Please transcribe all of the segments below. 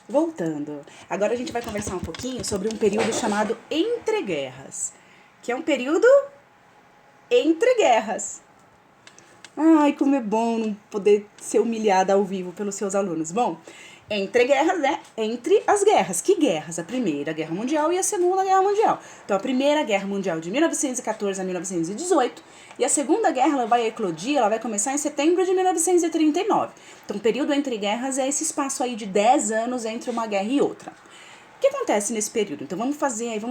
Voltando. Agora a gente vai conversar um pouquinho sobre um período chamado entreguerras, que é um período entre guerras. Ai, como é bom não poder ser humilhada ao vivo pelos seus alunos. Bom, entre guerras, né? Entre as guerras. Que guerras? A Primeira Guerra Mundial e a Segunda Guerra Mundial. Então, a Primeira Guerra Mundial de 1914 a 1918 e a Segunda Guerra ela vai eclodir, ela vai começar em setembro de 1939. Então, o período entre guerras é esse espaço aí de 10 anos entre uma guerra e outra. O que acontece nesse período? Então, vamos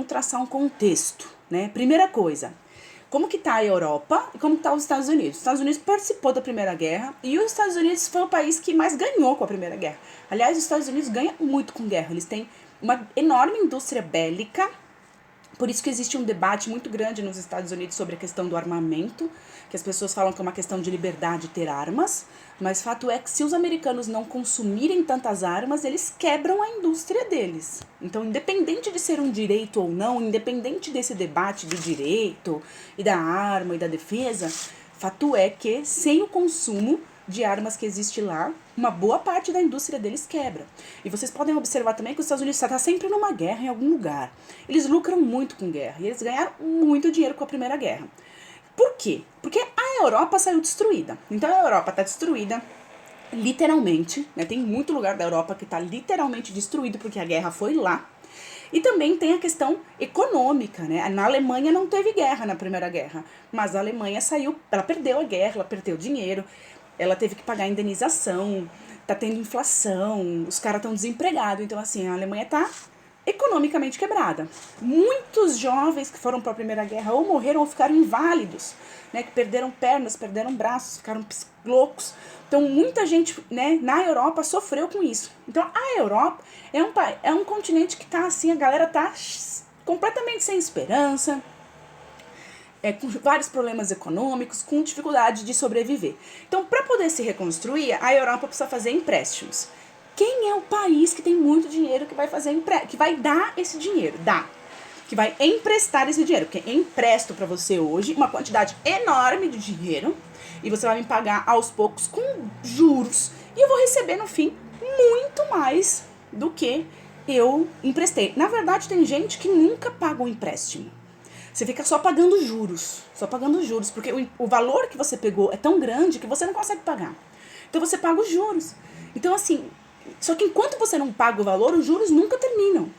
traçar um contexto, né? Primeira coisa, como que tá a Europa e como que tá os Estados Unidos. Os Estados Unidos participou da Primeira Guerra e os Estados Unidos foi o país que mais ganhou com a Primeira Guerra. Aliás, os Estados Unidos ganham muito com guerra. Eles têm uma enorme indústria bélica. Por isso que existe um debate muito grande nos Estados Unidos sobre a questão do armamento, que as pessoas falam que é uma questão de liberdade ter armas, mas fato é que se os americanos não consumirem tantas armas, eles quebram a indústria deles. Então, independente de ser um direito ou não, independente desse debate do direito e da arma e da defesa, fato é que sem o consumo de armas que existe lá, uma boa parte da indústria deles quebra. E vocês podem observar também que os Estados Unidos está sempre numa guerra em algum lugar. Eles lucram muito com guerra e eles ganharam muito dinheiro com a Primeira Guerra. Por quê? Porque a Europa saiu destruída. Então a Europa está destruída, literalmente, né? Tem muito lugar da Europa que está literalmente destruído porque a guerra foi lá. E também tem a questão econômica, né? Na Alemanha não teve guerra na Primeira Guerra, mas a Alemanha saiu, ela perdeu a guerra, ela perdeu dinheiro, ela teve que pagar indenização, tá tendo inflação, os caras estão desempregados, então assim, a Alemanha tá economicamente quebrada. Muitos jovens que foram para a Primeira Guerra ou morreram ou ficaram inválidos, né, que perderam pernas, perderam braços, ficaram loucos. Então, muita gente, né, na Europa sofreu com isso. Então, a Europa é um continente que tá assim, a galera tá completamente sem esperança, com vários problemas econômicos, com dificuldade de sobreviver. Então, para poder se reconstruir, a Europa precisa fazer empréstimos. Quem é o país que tem muito dinheiro que vai fazer que vai dar esse dinheiro? Que vai emprestar esse dinheiro. Porque empresto para você hoje uma quantidade enorme de dinheiro e você vai me pagar aos poucos com juros e eu vou receber no fim muito mais do que eu emprestei. Na verdade, tem gente que nunca paga o empréstimo. Você fica só pagando juros, porque o valor que você pegou é tão grande que você não consegue pagar. Então você paga os juros. Então assim, só que enquanto você não paga o valor, os juros nunca terminam.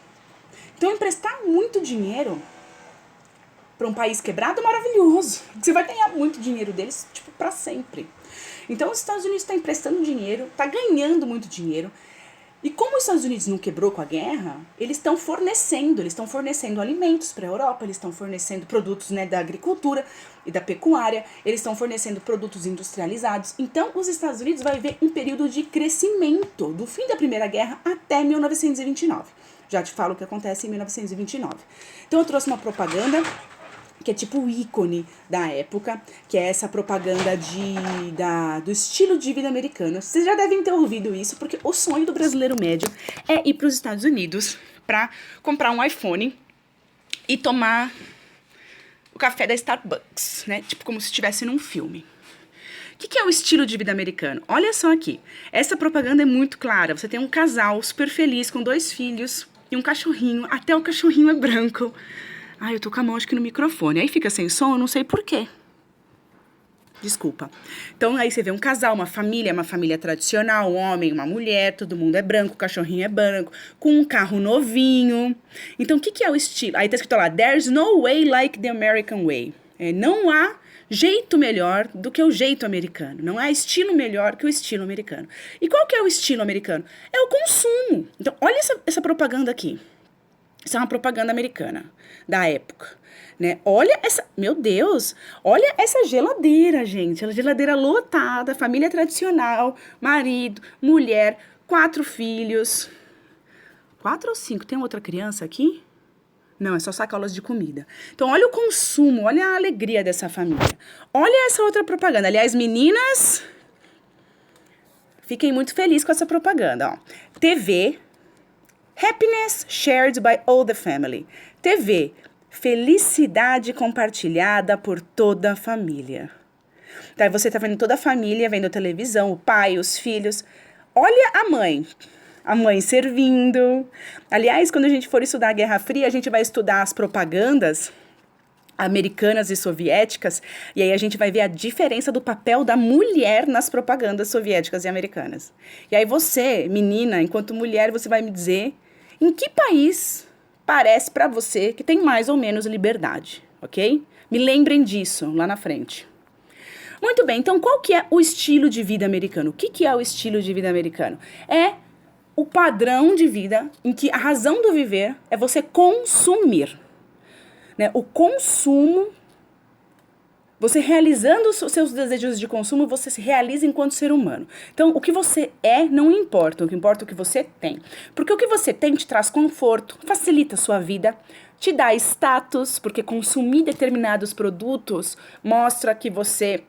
Então emprestar muito dinheiro para um país quebrado é maravilhoso. Você vai ganhar muito dinheiro deles, tipo, para sempre. Então os Estados Unidos estão emprestando dinheiro, está ganhando muito dinheiro. E como os Estados Unidos não quebrou com a guerra, eles estão fornecendo alimentos para a Europa, eles estão fornecendo produtos, né, da agricultura e da pecuária, eles estão fornecendo produtos industrializados. Então, os Estados Unidos vai ver um período de crescimento do fim da Primeira Guerra até 1929. Já te falo o que acontece em 1929. Então, eu trouxe uma propaganda que é tipo o ícone da época, que é essa propaganda do estilo de vida americano. Vocês já devem ter ouvido isso, porque o sonho do brasileiro médio é ir para os Estados Unidos para comprar um iPhone e tomar o café da Starbucks, né? Tipo como se estivesse num filme. O que é o estilo de vida americano? Olha só aqui, essa propaganda é muito clara. Você tem um casal super feliz com 2 filhos e um cachorrinho, até o cachorrinho é branco. Ai, eu tô com a mão acho que no microfone. Aí fica sem som, eu não sei porquê. Desculpa. Então aí você vê um casal, uma família tradicional, um homem, uma mulher, todo mundo é branco, o cachorrinho é branco, com um carro novinho. Então o que é o estilo? Aí tá escrito lá, there's no way like the American way. Não há jeito melhor do que o jeito americano. Não há estilo melhor que o estilo americano. E qual que é o estilo americano? É o consumo. Então olha essa propaganda aqui. Isso é uma propaganda americana da época, né? Olha essa, meu Deus, olha essa geladeira, gente. A geladeira lotada, família tradicional, marido, mulher, 4 filhos. 4 ou 5? Tem outra criança aqui? Não, é só sacolas de comida. Então, olha o consumo, olha a alegria dessa família. Olha essa outra propaganda. Aliás, meninas, fiquem muito felizes com essa propaganda, ó. TV... Happiness shared by all the family. TV, felicidade compartilhada por toda a família. Então, você tá vendo toda a família, vendo televisão, o pai, os filhos. Olha a mãe. a mãe servindo. Aliás, quando a gente for estudar a Guerra Fria, a gente vai estudar as propagandas americanas e soviéticas, e aí a gente vai ver a diferença do papel da mulher nas propagandas soviéticas e americanas. E aí você, menina, enquanto mulher, você vai me dizer em que país parece pra você que tem mais ou menos liberdade, ok? Me lembrem disso lá na frente. Muito bem, então qual que é o estilo de vida americano? O que é o estilo de vida americano? É o padrão de vida em que a razão do viver é você consumir. Né? O consumo, você realizando os seus desejos de consumo, você se realiza enquanto ser humano. Então, o que você é não importa, o que importa é o que você tem. Porque o que você tem te traz conforto, facilita a sua vida, te dá status, porque consumir determinados produtos mostra que você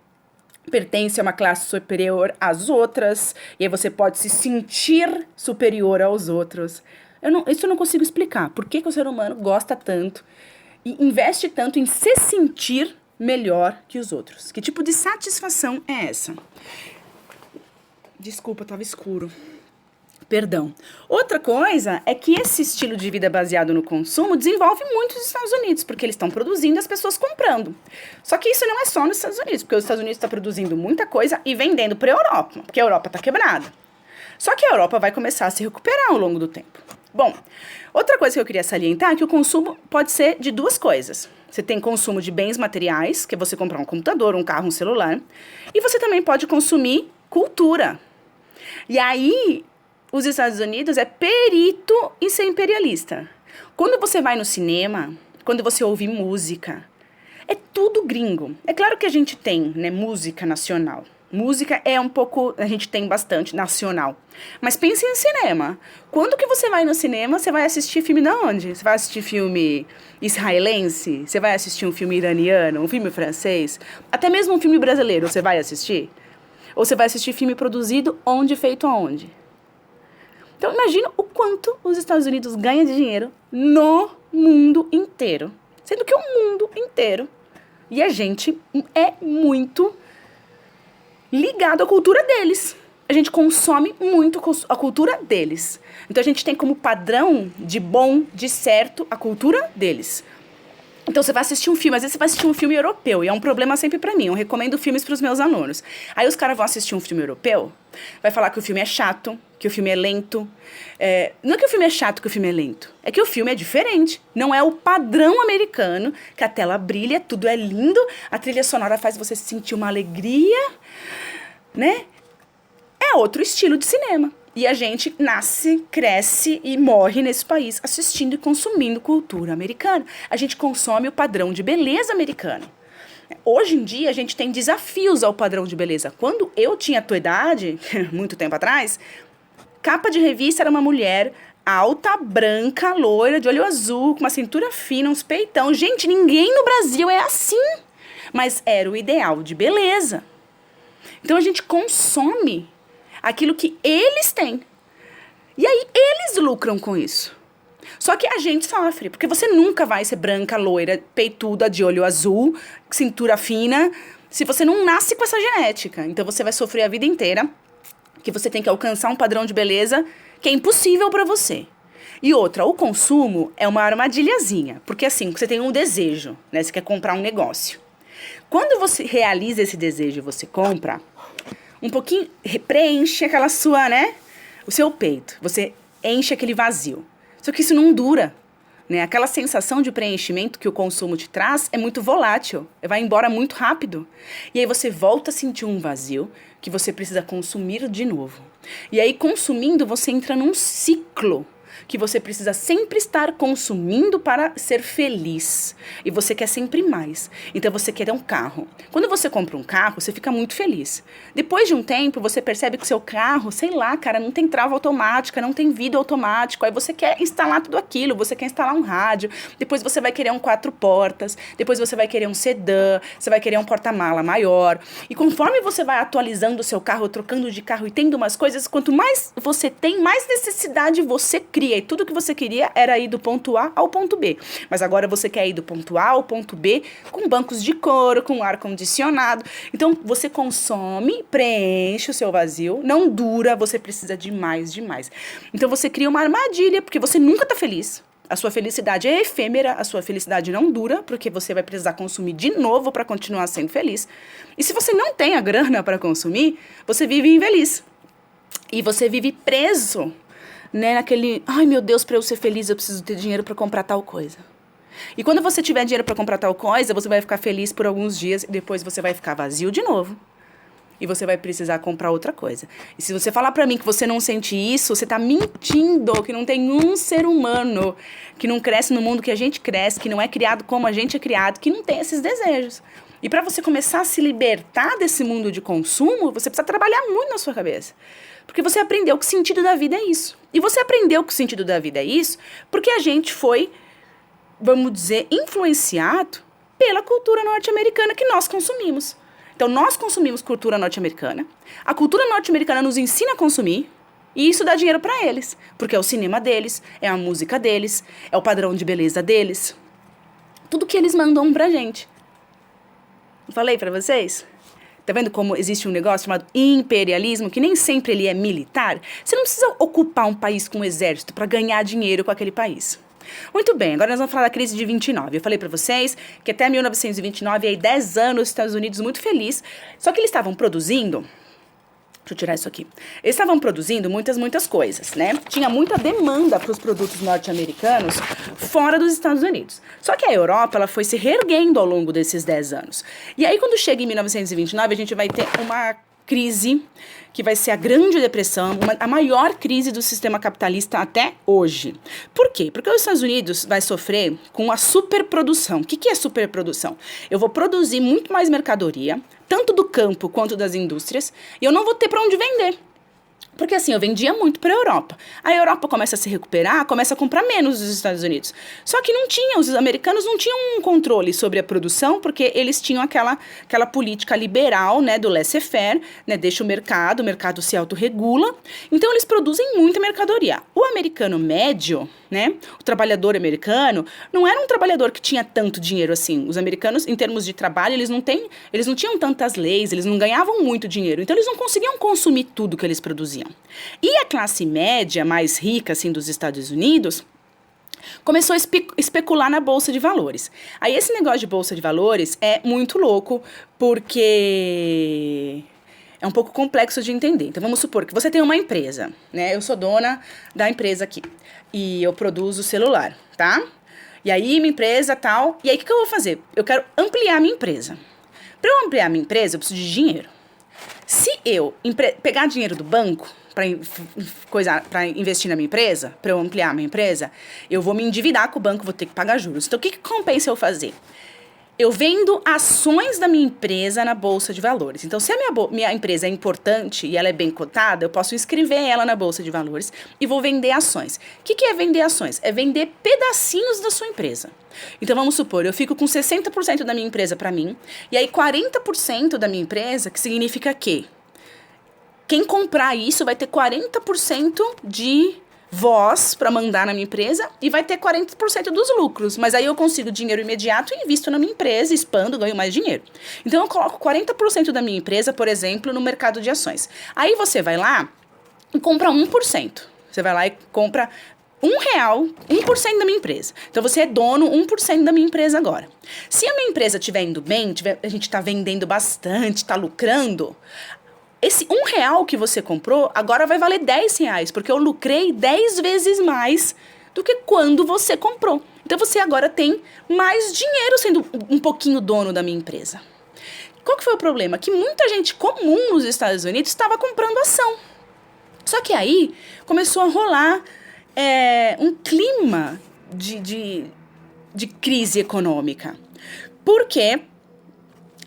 pertence a uma classe superior às outras, e aí você pode se sentir superior aos outros. Isso eu não consigo explicar. Por que o ser humano gosta tanto e investe tanto em se sentir melhor que os outros? Que tipo de satisfação é essa? Desculpa, estava escuro. Perdão. Outra coisa é que esse estilo de vida baseado no consumo desenvolve muito nos Estados Unidos, porque eles estão produzindo e as pessoas comprando. Só que isso não é só nos Estados Unidos, porque os Estados Unidos estão produzindo muita coisa e vendendo para a Europa, porque a Europa está quebrada. Só que a Europa vai começar a se recuperar ao longo do tempo. Bom, outra coisa que eu queria salientar é que o consumo pode ser de duas coisas. Você tem consumo de bens materiais, que é você comprar um computador, um carro, um celular. E você também pode consumir cultura. E aí, os Estados Unidos é perito em ser imperialista. Quando você vai no cinema, quando você ouve música, é tudo gringo. É claro que a gente tem, né, música nacional. Música é um pouco, a gente tem bastante nacional. Mas pense em cinema. Quando que você vai no cinema, você vai assistir filme de onde? Você vai assistir filme israelense? Você vai assistir um filme iraniano? Um filme francês? Até mesmo um filme brasileiro, você vai assistir? Ou você vai assistir filme produzido onde, feito aonde? Então imagina o quanto os Estados Unidos ganham de dinheiro no mundo inteiro. Sendo que o mundo inteiro, e a gente é muito ligado à cultura deles. A gente consome muito a cultura deles. Então a gente tem como padrão de bom, de certo, a cultura deles. Então você vai assistir um filme, às vezes você vai assistir um filme europeu, e é um problema sempre pra mim, eu recomendo filmes pros meus alunos. Aí os caras vão assistir um filme europeu, vai falar que o filme é chato, que o filme é lento. Não é que o filme é chato, que o filme é lento, é que o filme é diferente. Não é o padrão americano, que a tela brilha, tudo é lindo, a trilha sonora faz você sentir uma alegria, né? É outro estilo de cinema. E a gente nasce, cresce e morre nesse país assistindo e consumindo cultura americana. A gente consome o padrão de beleza americano. Hoje em dia, a gente tem desafios ao padrão de beleza. Quando eu tinha a tua idade, muito tempo atrás, capa de revista era uma mulher alta, branca, loira, de olho azul, com uma cintura fina, uns peitão. Gente, ninguém no Brasil é assim. Mas era o ideal de beleza. Então a gente consome aquilo que eles têm. E aí eles lucram com isso. Só que a gente sofre, porque você nunca vai ser branca, loira, peituda, de olho azul, cintura fina, se você não nasce com essa genética. Então você vai sofrer a vida inteira, que você tem que alcançar um padrão de beleza que é impossível pra você. E outra, o consumo é uma armadilhazinha, porque assim, você tem um desejo, né? Você quer comprar um negócio. Quando você realiza esse desejo e você compra, um pouquinho, preenche aquela sua, né? O seu peito. Você enche aquele vazio. Só que isso não dura, né? Aquela sensação de preenchimento que o consumo te traz é muito volátil. Vai embora muito rápido. E aí você volta a sentir um vazio que você precisa consumir de novo. E aí, consumindo, você entra num ciclo que você precisa sempre estar consumindo para ser feliz. E você quer sempre mais. Então você quer ter um carro. Quando você compra um carro, você fica muito feliz. Depois de um tempo, você percebe que o seu carro, sei lá, cara, não tem trava automática, não tem vidro automático. Aí você quer instalar tudo aquilo, você quer instalar um rádio. Depois você vai querer um 4 portas. Depois você vai querer um sedã. Você vai querer um porta-mala maior. E conforme você vai atualizando o seu carro, trocando de carro e tendo umas coisas, quanto mais você tem, mais necessidade você cria queria, e tudo que você queria era ir do ponto A ao ponto B. Mas agora você quer ir do ponto A ao ponto B com bancos de couro, com ar-condicionado. Então, você consome, preenche o seu vazio, não dura, você precisa de mais, de mais. Então, você cria uma armadilha, porque você nunca tá feliz. A sua felicidade é efêmera, a sua felicidade não dura, porque você vai precisar consumir de novo para continuar sendo feliz. E se você não tem a grana para consumir, você vive infeliz. E você vive preso, né, naquele, ai meu Deus, para eu ser feliz eu preciso ter dinheiro para comprar tal coisa. E quando você tiver dinheiro para comprar tal coisa, você vai ficar feliz por alguns dias e depois você vai ficar vazio de novo. E você vai precisar comprar outra coisa. E se você falar pra mim que você não sente isso, você tá mentindo, que não tem um ser humano que não cresce no mundo que a gente cresce, que não é criado como a gente é criado, que não tem esses desejos. E para você começar a se libertar desse mundo de consumo, você precisa trabalhar muito na sua cabeça. Porque você aprendeu que o sentido da vida é isso. E você aprendeu que o sentido da vida é isso porque a gente foi, vamos dizer, influenciado pela cultura norte-americana que nós consumimos. Então, nós consumimos cultura norte-americana. A cultura norte-americana nos ensina a consumir. E isso dá dinheiro para eles. Porque é o cinema deles, é a música deles, é o padrão de beleza deles. Tudo que eles mandam pra gente. Falei pra vocês? Tá vendo como existe um negócio chamado imperialismo, que nem sempre ele é militar? Você não precisa ocupar um país com um exército para ganhar dinheiro com aquele país. Muito bem, agora nós vamos falar da crise de 29. Eu falei pra vocês que até 1929, aí 10 anos, os Estados Unidos muito feliz. Só que eles estavam produzindo, deixa eu tirar isso aqui. Eles estavam produzindo muitas coisas, né? Tinha muita demanda para os produtos norte-americanos fora dos Estados Unidos. Só que a Europa, ela foi se reerguendo ao longo desses 10 anos. E aí, quando chega em 1929, a gente vai ter uma crise que vai ser a Grande Depressão, a maior crise do sistema capitalista até hoje. Por quê? Porque os Estados Unidos vai sofrer com a superprodução. O que é superprodução? Eu vou produzir muito mais mercadoria, tanto do campo quanto das indústrias, e eu não vou ter para onde vender. Porque assim, eu vendia muito para a Europa. A Europa começa a se recuperar, começa a comprar menos dos Estados Unidos. Só que não tinha, os americanos não tinham um controle sobre a produção, porque eles tinham aquela política liberal, né, do laissez-faire, né, deixa o mercado se autorregula. Então eles produzem muita mercadoria. O americano médio, né, o trabalhador americano, não era um trabalhador que tinha tanto dinheiro assim. Os americanos, em termos de trabalho, eles não tinham tantas leis, eles não ganhavam muito dinheiro. Então eles não conseguiam consumir tudo que eles produziam. E a classe média mais rica, assim, dos Estados Unidos, começou a especular na Bolsa de Valores. Aí esse negócio de Bolsa de Valores é muito louco, porque é um pouco complexo de entender. Então vamos supor que você tem uma empresa, né? Eu sou dona da empresa aqui e eu produzo celular, tá? E aí minha empresa tal, e aí o que eu vou fazer? Eu quero ampliar minha empresa. Para eu ampliar minha empresa, eu preciso de dinheiro. Se eu pegar dinheiro do banco para investir na minha empresa, para eu ampliar a minha empresa, eu vou me endividar com o banco, vou ter que pagar juros. Então, o que compensa eu fazer? Eu vendo ações da minha empresa na Bolsa de Valores. Então, se a minha empresa é importante e ela é bem cotada, eu posso inscrever ela na Bolsa de Valores e vou vender ações. O que é vender ações? É vender pedacinhos da sua empresa. Então, vamos supor, eu fico com 60% da minha empresa para mim, e aí 40% da minha empresa, que significa que quem comprar isso vai ter 40% de voz para mandar na minha empresa e vai ter 40% dos lucros. Mas aí eu consigo dinheiro imediato e invisto na minha empresa, expando, ganho mais dinheiro. Então eu coloco 40% da minha empresa, por exemplo, no mercado de ações. Aí você vai lá e compra 1%. Você vai lá e compra R$1, 1% da minha empresa. Então você é dono 1% da minha empresa agora. Se a minha empresa estiver indo bem, a gente está vendendo bastante, está lucrando, esse R$1 que você comprou agora vai valer R$10, porque eu lucrei 10 vezes mais do que quando você comprou. Então você agora tem mais dinheiro sendo um pouquinho dono da minha empresa. Qual que foi o problema? Que muita gente comum nos Estados Unidos estava comprando ação. Só que aí começou a rolar um clima de crise econômica. Porque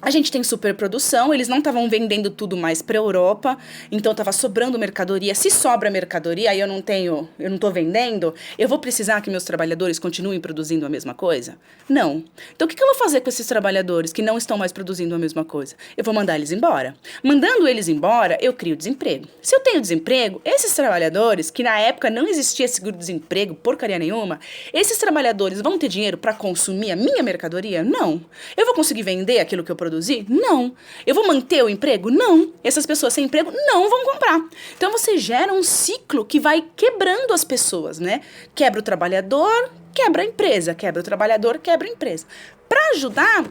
A gente tem superprodução, eles não estavam vendendo tudo mais para a Europa, então estava sobrando mercadoria. Se sobra mercadoria e eu não estou vendendo, eu vou precisar que meus trabalhadores continuem produzindo a mesma coisa? Não. Então o que eu vou fazer com esses trabalhadores que não estão mais produzindo a mesma coisa? Eu vou mandar eles embora. Mandando eles embora, eu crio desemprego. Se eu tenho desemprego, esses trabalhadores, que na época não existia seguro-desemprego, porcaria nenhuma, esses trabalhadores vão ter dinheiro para consumir a minha mercadoria? Não. Eu vou conseguir vender aquilo que eu produzir? Não. Eu vou manter o emprego? Não. Essas pessoas sem emprego não vão comprar. Então você gera um ciclo que vai quebrando as pessoas, né? Quebra o trabalhador, quebra a empresa. Quebra o trabalhador, quebra a empresa. Para ajudar,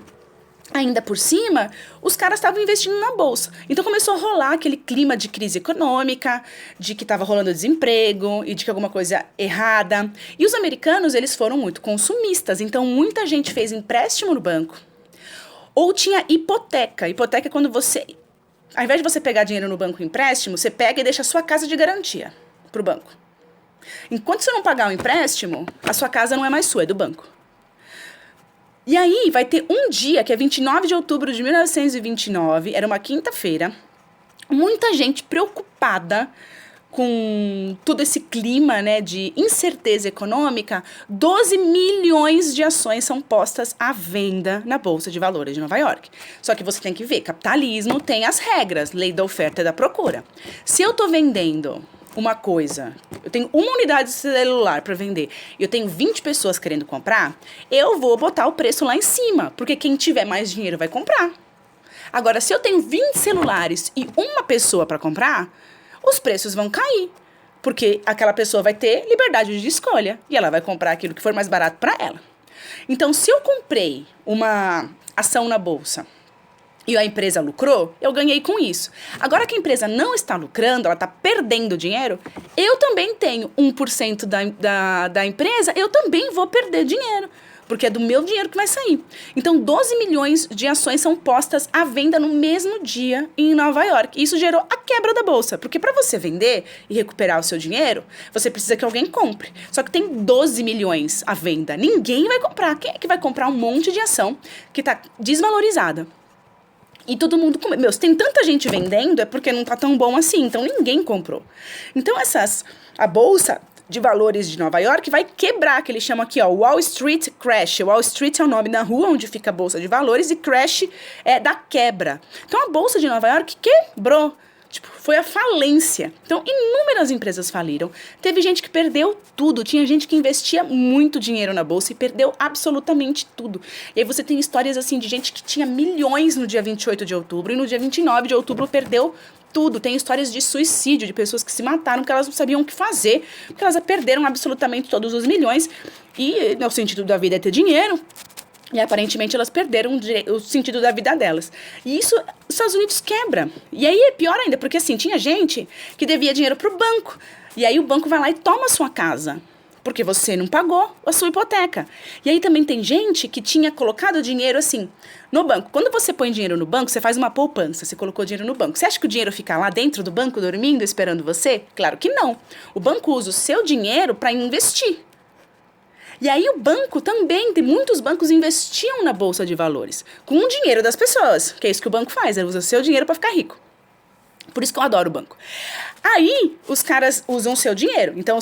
ainda por cima, os caras estavam investindo na bolsa. Então começou a rolar aquele clima de crise econômica, de que estava rolando desemprego e de que alguma coisa errada. E os americanos, eles foram muito consumistas. Então muita gente fez empréstimo no banco. Ou tinha hipoteca. Hipoteca é quando você, ao invés de você pegar dinheiro no banco empréstimo, você pega e deixa a sua casa de garantia pro banco. Enquanto você não pagar o empréstimo, a sua casa não é mais sua, é do banco. E aí vai ter um dia, que é 29 de outubro de 1929, era uma quinta-feira, muita gente preocupada com todo esse clima, né, de incerteza econômica. 12 milhões de ações são postas à venda na Bolsa de Valores de Nova York. Só que você tem que ver, capitalismo tem as regras, lei da oferta e da procura. Se eu tô vendendo uma coisa, eu tenho uma unidade de celular para vender e eu tenho 20 pessoas querendo comprar, eu vou botar o preço lá em cima, porque quem tiver mais dinheiro vai comprar. Agora, se eu tenho 20 celulares e uma pessoa para comprar, os preços vão cair, porque aquela pessoa vai ter liberdade de escolha e ela vai comprar aquilo que for mais barato para ela. Então, se eu comprei uma ação na bolsa e a empresa lucrou, eu ganhei com isso. Agora que a empresa não está lucrando, ela está perdendo dinheiro, eu também tenho 1% da empresa, eu também vou perder dinheiro. Porque é do meu dinheiro que vai sair. Então, 12 milhões de ações são postas à venda no mesmo dia em Nova York. Isso gerou a quebra da bolsa. Porque para você vender e recuperar o seu dinheiro, você precisa que alguém compre. Só que tem 12 milhões à venda. Ninguém vai comprar. Quem é que vai comprar um monte de ação que está desvalorizada? E todo mundo... Meu, se tem tanta gente vendendo, é porque não está tão bom assim. Então, ninguém comprou. Então, a bolsa de valores de Nova York vai quebrar, que eles chamam aqui, ó, Wall Street Crash. Wall Street é o nome da rua onde fica a bolsa de valores e crash é da quebra. Então a bolsa de Nova York quebrou. Tipo, foi a falência. Então, inúmeras empresas faliram. Teve gente que perdeu tudo. Tinha gente que investia muito dinheiro na bolsa e perdeu absolutamente tudo. E aí você tem histórias assim de gente que tinha milhões no dia 28 de outubro e no dia 29 de outubro perdeu tudo. Tem histórias de suicídio, de pessoas que se mataram porque elas não sabiam o que fazer, porque elas perderam absolutamente todos os milhões. E o sentido da vida é ter dinheiro. E aparentemente elas perderam o sentido da vida delas. E isso os Estados Unidos quebra. E aí é pior ainda, porque assim, tinha gente que devia dinheiro pro banco. E aí o banco vai lá e toma a sua casa, porque você não pagou a sua hipoteca. E aí também tem gente que tinha colocado dinheiro assim no banco. Quando você põe dinheiro no banco, você faz uma poupança, você colocou dinheiro no banco. Você acha que o dinheiro fica lá dentro do banco dormindo, esperando você? Claro que não. O banco usa o seu dinheiro para investir. E aí o banco também, tem muitos bancos investiam na bolsa de valores, com o dinheiro das pessoas, que é isso que o banco faz, ele usa o seu dinheiro para ficar rico. Por isso que eu adoro o banco. Aí os caras usam o seu dinheiro, então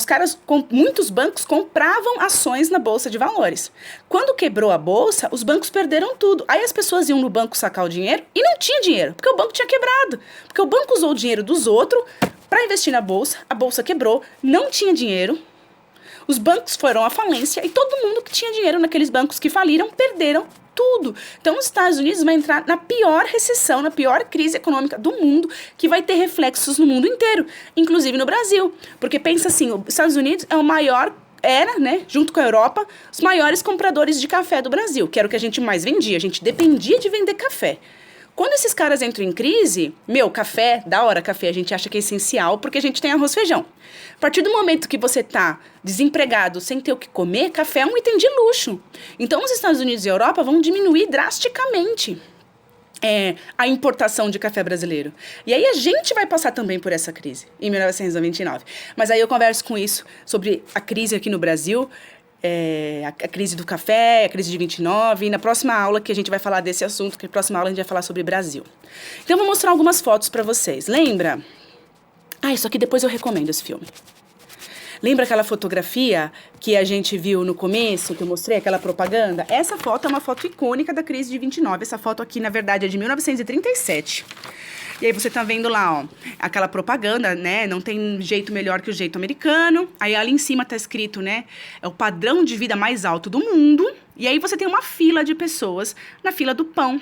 muitos bancos compravam ações na bolsa de valores. Quando quebrou a bolsa, os bancos perderam tudo. Aí as pessoas iam no banco sacar o dinheiro e não tinha dinheiro, porque o banco tinha quebrado. Porque o banco usou o dinheiro dos outros para investir na bolsa, a bolsa quebrou, não tinha dinheiro. Os bancos foram à falência e todo mundo que tinha dinheiro naqueles bancos que faliram, perderam tudo. Então, os Estados Unidos vai entrar na pior recessão, na pior crise econômica do mundo, que vai ter reflexos no mundo inteiro, inclusive no Brasil. Porque pensa assim, os Estados Unidos é o maior, né, junto com a Europa, os maiores compradores de café do Brasil, que era o que a gente mais vendia. A gente dependia de vender café. Quando esses caras entram em crise, café, da hora café, a gente acha que é essencial porque a gente tem arroz e feijão. A partir do momento que você tá desempregado, sem ter o que comer, café é um item de luxo. Então, os Estados Unidos e a Europa vão diminuir drasticamente a importação de café brasileiro. E aí a gente vai passar também por essa crise, em 1929. Mas aí eu converso com isso, sobre a crise aqui no Brasil, a crise do café, a crise de 29, e na próxima aula que a gente vai falar desse assunto, que na próxima aula a gente vai falar sobre Brasil. Então, eu vou mostrar algumas fotos para vocês. Lembra? Isso aqui depois eu recomendo esse filme. Lembra aquela fotografia que a gente viu no começo, que eu mostrei, aquela propaganda? Essa foto é uma foto icônica da crise de 29. Essa foto aqui, na verdade, é de 1937. E aí você tá vendo lá, ó, aquela propaganda, né? Não tem jeito melhor que o jeito americano. Aí ali em cima tá escrito, né? É o padrão de vida mais alto do mundo. E aí você tem uma fila de pessoas na fila do pão,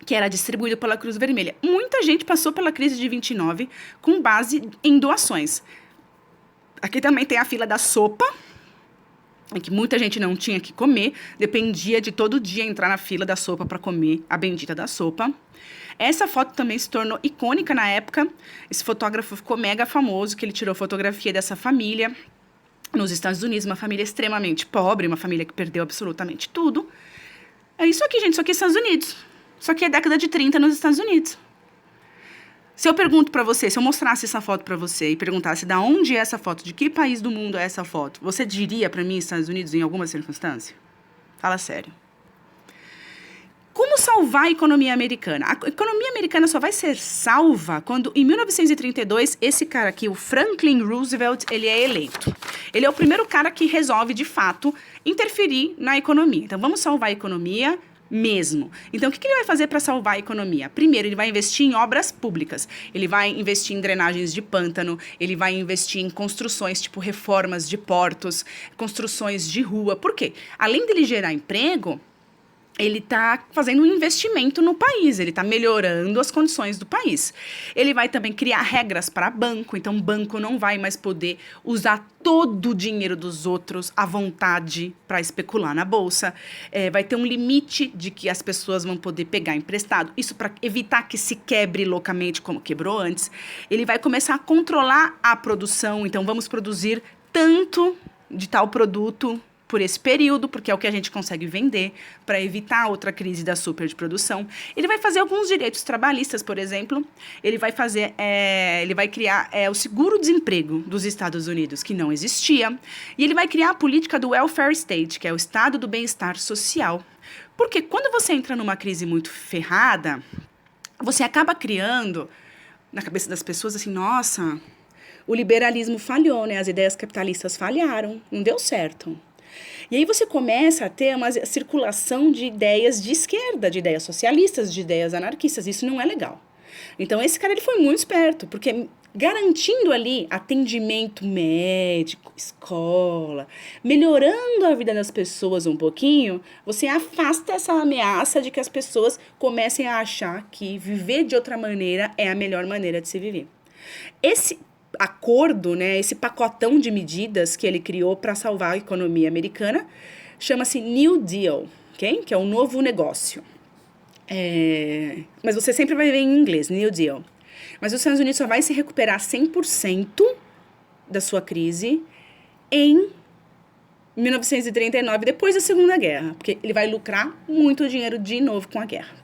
que era distribuído pela Cruz Vermelha. Muita gente passou pela crise de 29 com base em doações. Aqui também tem a fila da sopa, em que muita gente não tinha que comer, dependia de todo dia entrar na fila da sopa para comer a bendita da sopa. Essa foto também se tornou icônica na época. Esse fotógrafo ficou mega famoso, que ele tirou fotografia dessa família nos Estados Unidos, uma família extremamente pobre, uma família que perdeu absolutamente tudo. É isso aqui, gente, isso aqui é Estados Unidos. Isso aqui é década de 30 nos Estados Unidos. Se eu pergunto pra você, se eu mostrasse essa foto pra você e perguntasse de onde é essa foto, de que país do mundo é essa foto, você diria pra mim Estados Unidos em alguma circunstância? Fala sério. Como salvar a economia americana? A economia americana só vai ser salva quando, em 1932, esse cara aqui, o Franklin Roosevelt, ele é eleito. Ele é o primeiro cara que resolve, de fato, interferir na economia. Então, vamos salvar a economia mesmo. Então, o que ele vai fazer para salvar a economia? Primeiro, ele vai investir em obras públicas. Ele vai investir em drenagens de pântano, ele vai investir em construções, tipo reformas de portos, construções de rua. Por quê? Além dele gerar emprego, ele está fazendo um investimento no país, ele está melhorando as condições do país. Ele vai também criar regras para banco, então o banco não vai mais poder usar todo o dinheiro dos outros à vontade para especular na bolsa. Vai ter um limite de que as pessoas vão poder pegar emprestado, isso para evitar que se quebre loucamente como quebrou antes. Ele vai começar a controlar a produção, então vamos produzir tanto de tal produto por esse período, porque é o que a gente consegue vender, para evitar outra crise da superprodução. Ele vai fazer alguns direitos trabalhistas, por exemplo. Ele vai criar o seguro-desemprego dos Estados Unidos, que não existia. E ele vai criar a política do welfare state, que é o estado do bem-estar social. Porque quando você entra numa crise muito ferrada, você acaba criando na cabeça das pessoas assim, nossa, o liberalismo falhou, né? As ideias capitalistas falharam, não deu certo. E aí você começa a ter uma circulação de ideias de esquerda, de ideias socialistas, de ideias anarquistas. Isso não é legal. Então, esse cara ele foi muito esperto, porque garantindo ali atendimento médico, escola, melhorando a vida das pessoas um pouquinho, você afasta essa ameaça de que as pessoas comecem a achar que viver de outra maneira é a melhor maneira de se viver. Esse acordo, né, esse pacotão de medidas que ele criou para salvar a economia americana, chama-se New Deal, ok? Que é um novo negócio. Mas você sempre vai ver em inglês, New Deal. Mas os Estados Unidos só vai se recuperar 100% da sua crise em 1939, depois da Segunda Guerra, porque ele vai lucrar muito dinheiro de novo com a guerra.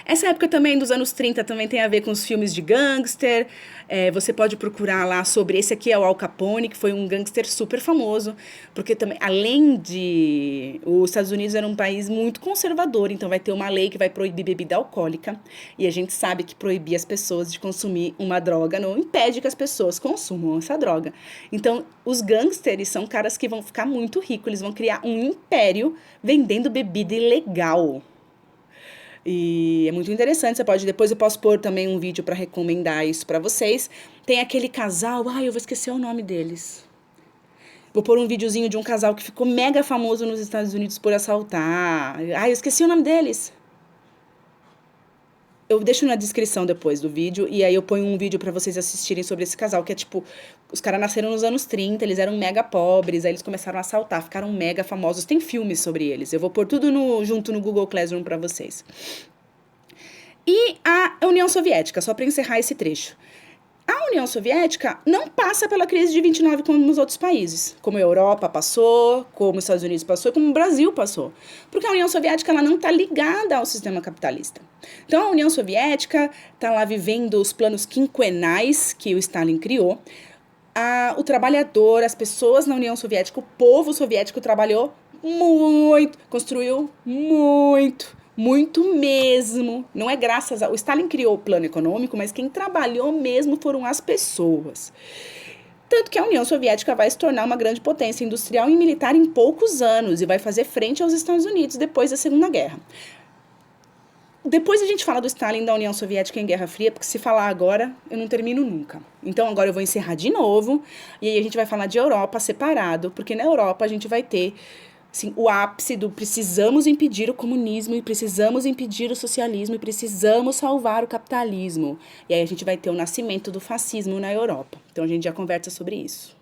Essa época também, dos anos 30, também tem a ver com os filmes de gangster. Você pode procurar lá sobre... Esse aqui é o Al Capone, que foi um gangster super famoso. Porque também, além de... Os Estados Unidos era um país muito conservador. Então vai ter uma lei que vai proibir bebida alcoólica. E a gente sabe que proibir as pessoas de consumir uma droga não impede que as pessoas consumam essa droga. Então, os gangsters são caras que vão ficar muito ricos. Eles vão criar um império vendendo bebida ilegal. E é muito interessante, depois eu posso pôr também um vídeo para recomendar isso para vocês. Tem aquele casal, eu vou esquecer o nome deles. Vou pôr um videozinho de um casal que ficou mega famoso nos Estados Unidos por assaltar. Eu esqueci o nome deles. Eu deixo na descrição depois do vídeo, e aí eu ponho um vídeo pra vocês assistirem sobre esse casal, que é tipo, os caras nasceram nos anos 30, eles eram mega pobres, aí eles começaram a assaltar, ficaram mega famosos, tem filmes sobre eles, eu vou pôr tudo junto no Google Classroom pra vocês. E a União Soviética, só pra encerrar esse trecho. A União Soviética não passa pela crise de 29 como nos outros países, como a Europa passou, como os Estados Unidos passou, como o Brasil passou. Porque a União Soviética ela não está ligada ao sistema capitalista. Então a União Soviética está lá vivendo os planos quinquenais que o Stalin criou. o trabalhador, as pessoas na União Soviética, o povo soviético trabalhou muito, construiu muito mesmo. Não é graças ao... O Stalin criou o plano econômico, mas quem trabalhou mesmo foram as pessoas. Tanto que a União Soviética vai se tornar uma grande potência industrial e militar em poucos anos e vai fazer frente aos Estados Unidos depois da Segunda Guerra. Depois a gente fala do Stalin da União Soviética em Guerra Fria, porque se falar agora, eu não termino nunca. Então agora eu vou encerrar de novo, e aí a gente vai falar de Europa separado, porque na Europa a gente vai ter assim, o ápice do precisamos impedir o comunismo, e precisamos impedir o socialismo, e precisamos salvar o capitalismo. E aí a gente vai ter o nascimento do fascismo na Europa. Então a gente já conversa sobre isso.